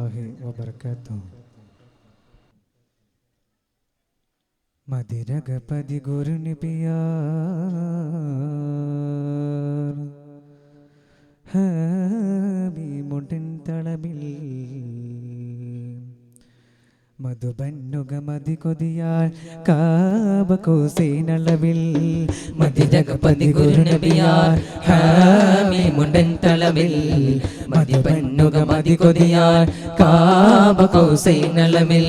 വറഹ്മത്തുള്ളാഹി വബറകാതുഹു. മദിരഗപതി ഗുരു നബിയാർ ഹബീബുടൻ തളബിൽ മധുബന്നുക മതി കൊതിയാൽ കാബ കോസൈനളവിൽ മദിരഗപതി ഗുരു നബിയാർ ഹബീബുടൻ തളബിൽ മധുബന്നുക മതി കൊതിയാൽ കാബ കോസൈനളവിൽ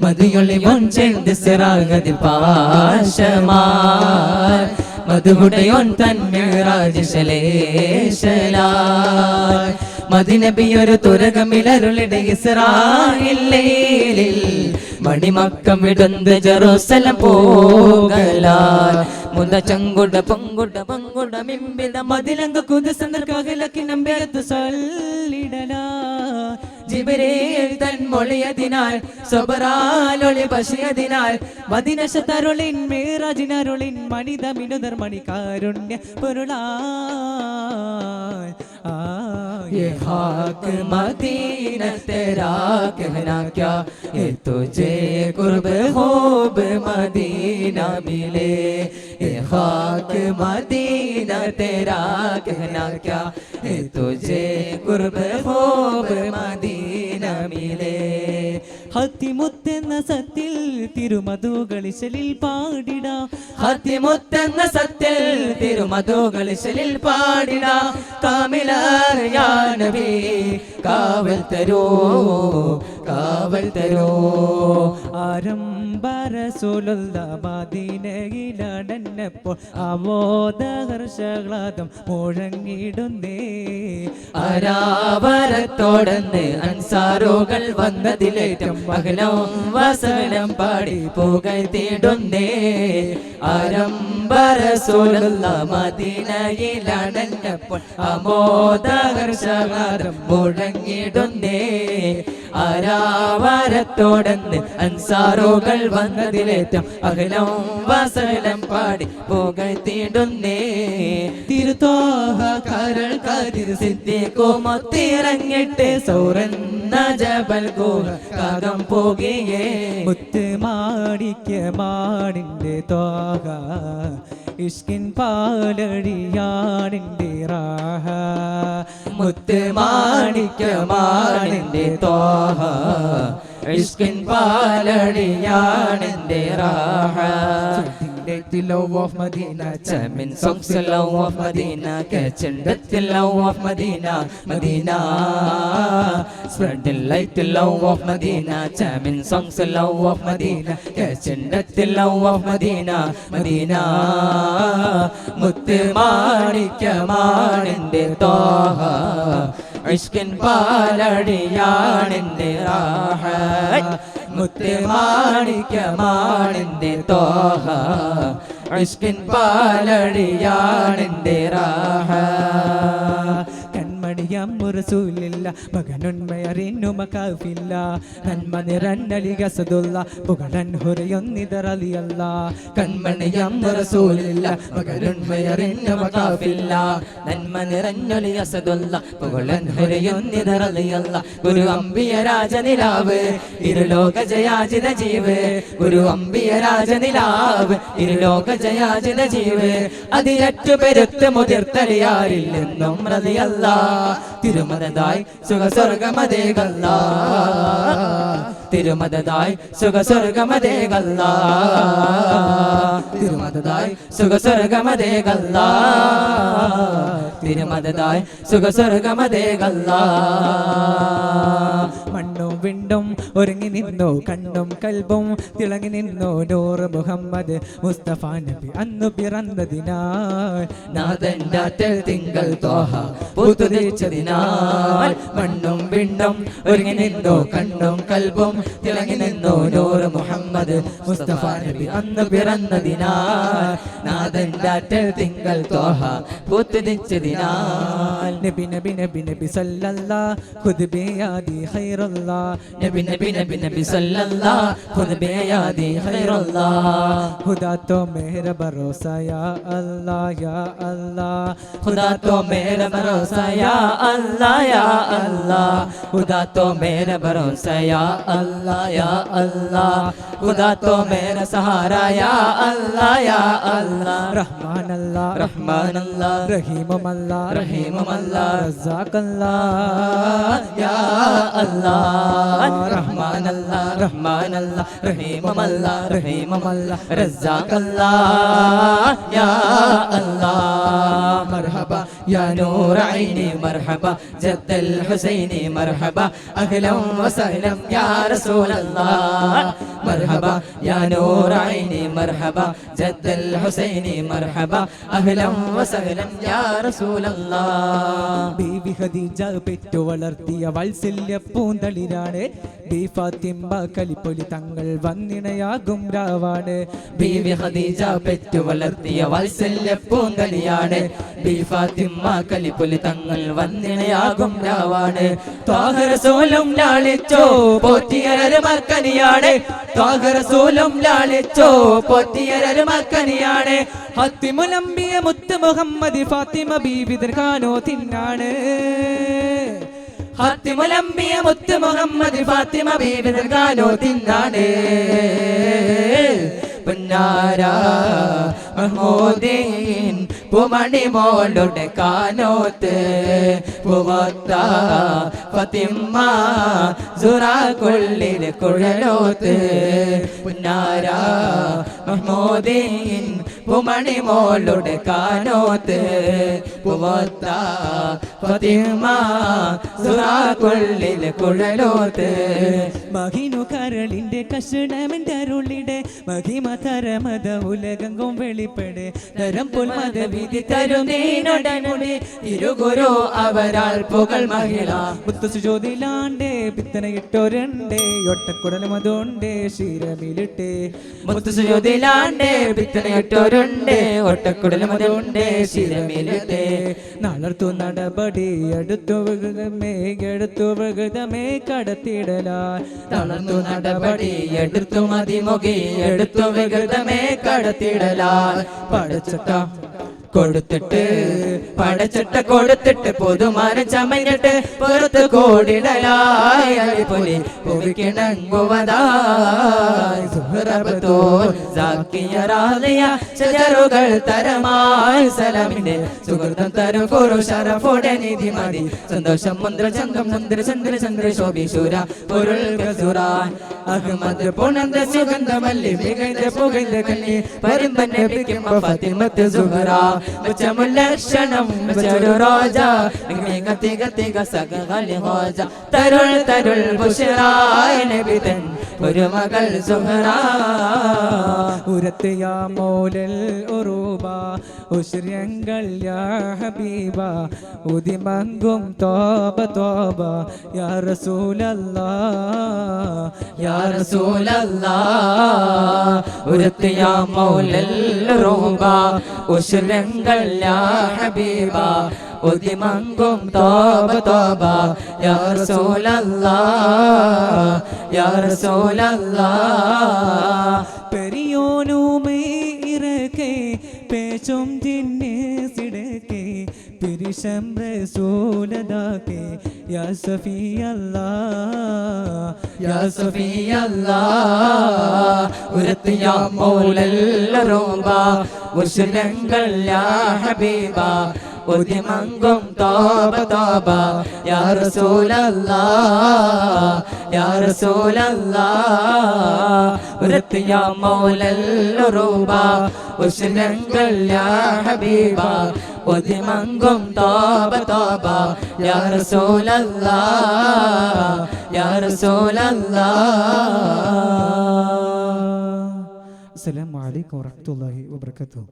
മദിയൊളിവൻ ചെന്ത് സിറാഗതിൽ പാശമാർ മധുകുടയോൻ തൻ മിഅ്റാജ് ശലേശലാൽ മദിനബിയൊരു തുരകമിലരുളിടെ ഇസ്രായേലിൽ മണിമക്കം വിടുന്ന് ജെറൂസലം പോകലാൽ മുത ചങ്കുട പങ്കുട മിമ്പിത മദിലങ്ക കുദസന്ദർ കഗലക്കി നമ്പിയത്ത് സല്ലിടലാ ജിബ്രീൽ തൻ മൊഴിയതിനാൽ സബറാലൊളി പശിയതിനാൽ മദിനശതരുളിൻ മിഅ്റാജിനരുളിൻ മണിത മിനുദർ മണികാരുണ്യ പൊരുളായി ये खाक मदीना तेरा कहना क्या ये तुझे कुर्ब खूब मदीना मिले ये खाक मदीना तेरा कहना क्या ये तुझे कुर्ब खूब मदीना मिले ഹത്തിമുത്തെന്ന സത്തിൽ തിരുമധുകളിശലിൽ പാടിട ഹത്തിമുത്തെന്ന സത്തിൽ തിരുമധുകളിശലിൽ പാടിട കാമിലായ നബി കാവൽ തരോ ആരംഭ റസൂലുള്ള മദീനയിലടന്നപ്പോൾ അവോദഹർഷഗ്ലാദം മുഴങ്ങിടുന്നേ അരാവരത്തോടന്ന് അൻസാറുകൾ വന്നതിലേറ്റം മകനവും വസനം പാടി പുകഴ്ത്തിടുന്നേ ആരംഭ റസൂലുള്ള മദീനയിലടന്നപ്പോൾ അവോദഹർഷഗ്ലാദം മുഴങ്ങിടുന്നേ ആരാവരത്തോടന്ന് അൻസാറുകൾ വന്നതിലേറ്റം അഖിലം വസലം പാടി പുകഴ്ത്തിടുന്നേ തിരുത്തോഹ കരൾ കതിർ സിദ്ദീഖോ മൊത്തിറങ്ങിട്ട് സൗറന്ന ജബൽ ഗുഹ കാകം പോകിയേ മുത്ത് മാണിക്യമാണിൻ്റെ തോഹ ഇഷ്കിൻ പാലടിയാണിൻ്റെ റാഹ മുത്ത് മാണിക്യമാണിൻ്റെ Thoha ഇഷ്കിൻ പാലടിയാണിൻ്റെ Raha the love of Medina, Chamin songs the love of Medina, catching the love of Medina, Medina, spreading light the love of Medina, Chamin songs the love of Medina, catching the love of Medina, Medina, Mutte Manikyamaninde Toha, Ishkin Paladiyaninde Raha. മുത്ത് മാണിക്യമാണിൻ്റെ തോഹ ഇഷ്കിൻ പാലടിയാണിൻ്റെ റാഹ കൺമണിയാം റസൂലില്ല മകനുന്മയറിഞ്ഞു മകാഫില്ല നന്മ നിറന്നലി ഗസദുല്ല പുകഴൻ ഹുറയൊന്നിതറലിയല്ല കൺമണിയാം റസൂലില്ല മകനുന്മയറിഞ്ഞു മകാഫില്ല നന്മ നിറഞ്ഞൊലി ഗസദുല്ല പുകഴൻ ഹുറയൊന്നിതറലിയല്ല ഗുരു അംബിയ രാജനിലാവ് ഇരുലോക ജയാജിത ജീവ് ഗുരു അംബിയ രാജനിലാവ് ഇരുലോക ജയാജിത ജീവ് അതിരറ്റു പെരുത്ത് മുതിർത്തലിയാരില്ലെന്നും റളിയല്ല തിരുമദതായി സുഖസ്വർഗമതേകല്ല തിരുമദതായി സുഖസ്വർഗമതേകല്ല തിരുമദതായി സുഖസ്വർഗമതേകല്ല തിരുമദതായി സുഖസ്വർഗമതേകല്ല മണ്ണും വിണ്ടും ഒരുങ്ങി നിന്നോ കണ്ണും കൽബും തിളങ്ങി നിന്നോ നൂറ് മുഹമ്മദ് മുസ്തഫ നബി അന്നു പിറന്നതിനാൽ നാദൻഡാറ്റൽ തിങ്കൾ തോഹ പുതുതിച്ചതിനാൽ മണ്ണും വിണ്ടും ഒരുങ്ങി നിന്നോ കണ്ണും കൽബും തിളങ്ങി നിന്നോ നൂറ് മുഹമ്മദ് മുസ്തഫ നബി അന്ന് പിറന്നതിനാൽ നാദൻഡാറ്റൽ തിങ്കൾ തോഹ പുതുതിച്ചതിനാൽ നബി നബി നബി നബി സല്ലല്ലാഹ് ഖുദ് ബിയാദി ഖൈറല്ലാഹ് നബി നബി നബി നബി സല്ലല്ലാഹ് ഖുദ് ബിയാദി ഖൈറുല്ലാഹ് खुदा तो मेरा भरोसा या अल्लाह या अल्लाह खुदा तो मेरा भरोसा या अल्लाह या अल्लाह खुदा तो मेरा भरोसा या अल्लाह या अल्लाह खुदा तो मेरा सहारा या अल्लाह या अल्लाह रहमान अल्लाह रहमान अल्लाह रहीम अल्लाह रहीम अल्लाह रज़ाक अल्लाह या अल्लाह रहमान अल्लाह रहमान अल्लाह रहीम अल्लाह रहीम अल्लाह रज़ाक अल्लाह या अल्लाह मरहबा या नूर ऐनी मरहबा जद्दल हुसैनी मरहबा अहलन व सहलन या रसूल अल्लाह मरहबा या नूर ऐनी मरहबा जद्दल हुसैनी मरहबा अहलन व सहलन या रसूल अल्लाह ബീവി ഖദീജ പെറ്റു വളർത്തിയ വാത്സല്യ പൂന്തളിരാണ് ബി ഫാത്തിമ കലിപ്പൊലി തങ്ങൾ വന്നിണയാകും രാവാണ് ബീവി ഖദീജ പെറ്റു വളർത്തിയ വാത്സല്യ പൂന്തളിയാണ് ബി ഫാത്തിമ കലിപ്പൊലി തങ്ങൾ വന്നിണയാകും രാവാണ് ത്വാഹ റസൂലും ലാളിച്ചോ പോറ്റിയൊരു മക്കനിയാണ് ത്വാഹ റസൂലും ലാളിച്ചോ പോറ്റിയൊരു മക്കനിയാണ് ഹത്തിമുൽ അംബിയ മുത്ത് മുഹമ്മദ് ഫാത്തിമ ബീവി ദർഖാനോ തിന്നാണ് ഖാത്തിമുൽ അംബിയ മുത്ത് മുഹമ്മദ് ഫാത്തിമ ബീവി ദർഖാനോ തിന്നാണ് പുന്നാര മഹ്മൂദീൻ പൂമണി മോളുടെ കാനോത്ത് പൂവത്ത ഫാത്തിമ സുറാക്കുള്ളിൽ കുഴലോത്ത് പുന്നാര മഹ്മൂദീൻ പൂമണി മോളുടെ കാനോത്ത് പൂവത്ത ഫാത്തിമ സുറാക്കുള്ളിൽ കുഴലോത്ത് മഹിനു കരളിന്റെ കഷണമെന്റെ അരുളിടെ മഹിമ തരമത ഉലകങ്കും വെളിപ്പെടെ തരം പൊൽമത വിധി തരുന്നേനൊടനുടെ തിരുഗുരു അവരാൽ പുകൾ മഹിള മുത്തുസുജോതിലാണ്ടേ പിത്തനയിട്ടൊരണ്ടേ ഒട്ടക്കുടലും അതുണ്ടേ ശിരമിലിട്ടേ മുത്തുസുജോതിലാണ്ടേ പിത്തനയിട്ടൊരുണ്ടേ ഒട്ടക്കുടലും അതുണ്ടേ ശിരമിലിട്ടേ നടത്തു നടപടി അടുത്തു വികൃതമേ എടുത്തു വികൃതമേ കടത്തിടലാ തളർന്നു നടപടി എടുത്തു മതിമുഖി എടുത്തു വികൃതമേ കടത്തിടലാൽ പടച്ചട്ട കൊടുത്തിട്ട് പടച്ചട്ട കൊടുത്തിട്ട് പൊതുമാനം ചമഞ്ഞിട്ട് പുറത്ത് കോടിടലായി അടിപൊളി പുവിക്കിണങ്ങുവതായി സുഹറബത്തോൽ സാക്കിയ റാദിയ ശജറുകൾ തരമായി സലാമിന്റെ സുഹൃതം തരും കുരു ശരഫോടെ നിധി മതി സന്തോഷം മന്ത്രം ചന്ദ്രം ചന്ദ്ര ചന്ദ്ര ചന്ദ്ര ശോഭിശൂര പൊരുൾ കസുറാൻ അഹമ്മദ് പുണന്ത സുഗന്ധമല്ലി മികൈന്ത പുകൈന്ത കല്ലി പരിമ്പന്നെ പിക്കുമ്പ ഫാത്തിമത്ത് സുഹറ ലക്ഷണം റോജ ഗതി ഗതി ഗസഗലി ഹോജ തരുൾ തരുൾ ബുശറായ നബിതൻ ഒരു മകൾ സുഹറ ഉരത്ത് യാ മൗലൽ ഉറൂബ ഉശ്ര്യങ്ങൾ യാ ഹബീബ ഉദിമങ്കും തോബ തോബ യാ റസൂലല്ലാഹ് യാ റസൂലല്ലാഹ് ഉരത്ത് യാ മൗലൽ ഉറൂബ ഉശ്ര്യങ്ങൾ യാ ഹബീബ ഉദിമങ്കും തോബ തോബ യാ റസൂലല്ലാഹ് യാ റസൂലല്ലാഹ് പെരിയോനുമേ ഇറക്കെ പേച്ചും ജിന്നെ സിടക്കെ പിരിശം റസൂലദാക്കെ യാ സഫി അല്ലാഹ് യാ സഫി അല്ലാഹ് ഉരത്ത് യാ മൗലൽ റൂബ ഉശ്രങ്ങൾ യാ ഹബീബ ഉദിമങ്കും തോബ തോബ യാ റസൂലല്ലാഹ് യാ റസൂലല്ലാഹ് ഉരത്ത് യാ മൗലൽ റൂബ ഉശ്രങ്ങൾ യാ ഹബീബ ഉദിമങ്കും തോബ തോബ യാ റസൂലല്ലാഹ് യാ റസൂലല്ലാഹ് അസ്സലാമു അലൈക്കും വറഹ്മത്തുള്ളാഹി വബറകാതുഹു